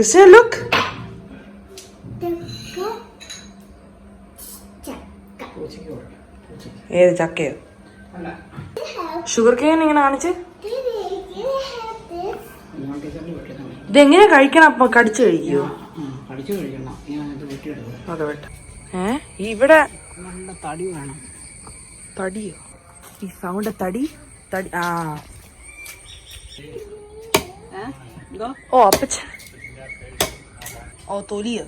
Christina, look. ഏത് ചക്കയോ? Sugar cane ഇങ്ങനെ കാണിച്ച് ഇതെങ്ങനെ കഴിക്കണം? അപ്പൊ കടിച്ചു കഴിക്കോ? അതെ വേട്ട. ഇവിടെ തടി വേണം. തടിയോ? ഈ സൗണ്ട് തടി തടി. ആ ഓ അപ്പച്ച. ഓ തൊലിയോ?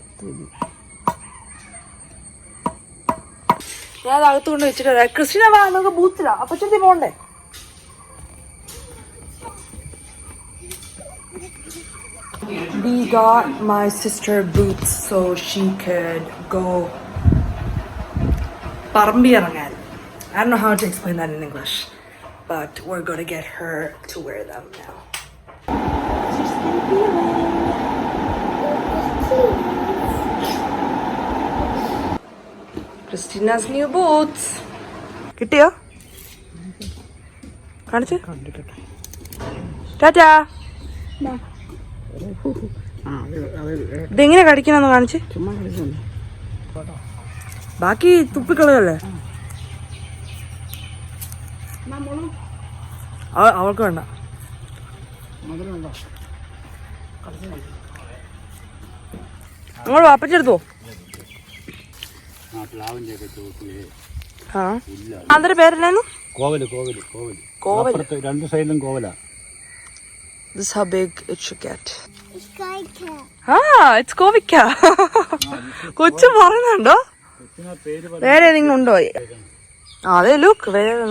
ഞാൻ അകത്ത് കൊണ്ട് വെച്ചിട്ട് ക്രിസ്റ്റിന വാ നമുക്ക് ബൂത്തിലാ. അപ്പച്ചി പോണ്ടേ? We got my sister boots so she could go Parambi ഇറങ്ങാൻ. I don't know how to explain that in English, but we're going to get her to wear them now. Christina's new boots. കിട്ടിയോ? കാണിച്ച്. ടാറ്റാ. ഇതെങ്ങനെ കടിക്കണമെന്ന് കാണിച്ച്. ബാക്കി തുപ്പിക്കളയല്ലേ? അവൾക്ക് വേണ്ട. നിങ്ങൾ വാപ്പച്ചെടുത്തോ? അതിന്റെ പേരെന്നായിരുന്നു? കോവല്. രണ്ട് സൈഡിലും കോവല. This is how big it should get. It's കോവിക്ക. കൊച്ചു പറയുന്നുണ്ടോ? വേറെ ഏതെങ്കിലും ഉണ്ടോ? അതെ ലുക്ക് വേറെ.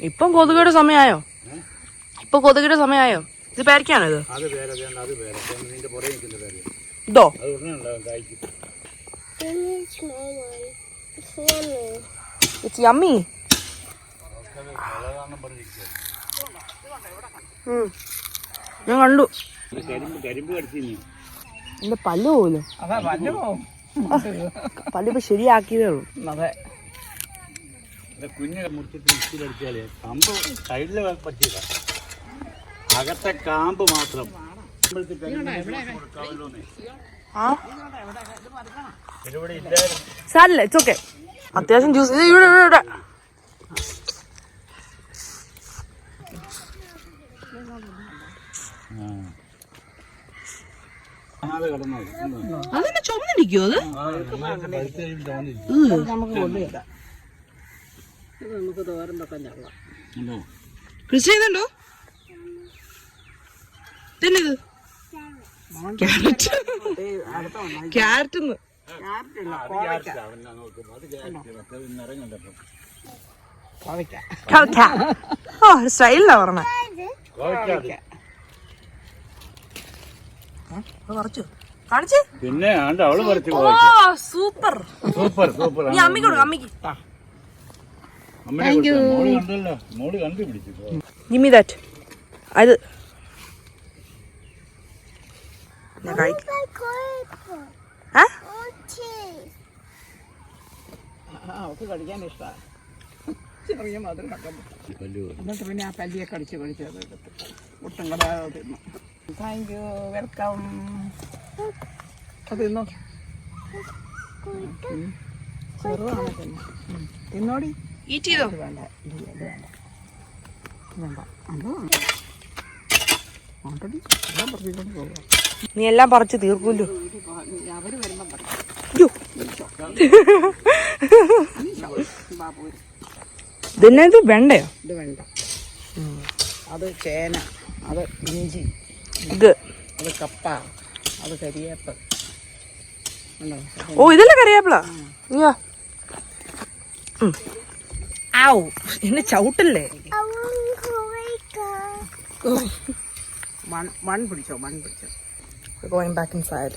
ഇപ്പം കൊതുകയുടെ സമയമായോ? ഇത് പേരക്കാണോ ഇത്? ഇതോ? It's yummy. ഞാൻ കണ്ടു. എന്റെ പല്ല് പോലും. പല്ലിപ്പോ ശരിയാക്കിയതേ ഉള്ളൂ. കുഞ്ഞ് മുറിച്ചിട്ട് മിക്സിയിലടിച്ചാല് കമ്പ് സൈഡില് പറ്റിയതാ, അകത്തെ കാമ്പ് മാത്രം. സാരില്ല, ഇറ്റ്സ് ഓക്കെ. അത്യാവശ്യം ജ്യൂസ് ഇവിടെ. അതെന്നെ ചുമന്നിരിക്കോ? അത് നമുക്ക് തോരൻ വെക്കാൻ ചള്ള. കൃഷി ചെയ്യുന്നുണ്ടോ? തിന്നത് ക്യാരറ്റ്. ഓ സ്റ്റൈലിലാ പറഞ്ഞ. കാണിച്ച്. പിന്നെ അവള് പറിച്ചു. സൂപ്പർ. നീ അമ്മിക്ക് കൊടുക്കും. അമ്മിക്ക്. മോള് കണ്ടുപിടിച്ചു. Give me that. അത് അവൾക്ക് കടിക്കാൻ ഇഷ്ടമാണ്. ചെറിയ മധുരം എന്നിട്ട് പിന്നെ ആ പല്ലിയെ കടിച്ച് ഒട്ടും കടാതെ തിന്നു. Thank you, welcome. അത് തിന്നോ. ചെറുതാണ് പിന്നെ. തിന്നോടി. ഈറ്റ് ചെയ്തോ? വേണ്ട. നീ എല്ലാം പറിച്ച് തീർക്കൂല്ലോ. അവര് വരുമ്പം പറയും. ഇതിനകത്ത് വെണ്ടയോ? ഇത് വേണ്ട. അത് ചേന, അത് ഇഞ്ചി, ഇത് അത് കപ്പ, അത് കരിയേപ്പ്. ഓ ഇതല്ലേ കറിവേപ്പില. ആവൂ എന്നെ ചവിട്ടല്ലേ. മൺ പിടിച്ചോ. We're going back inside.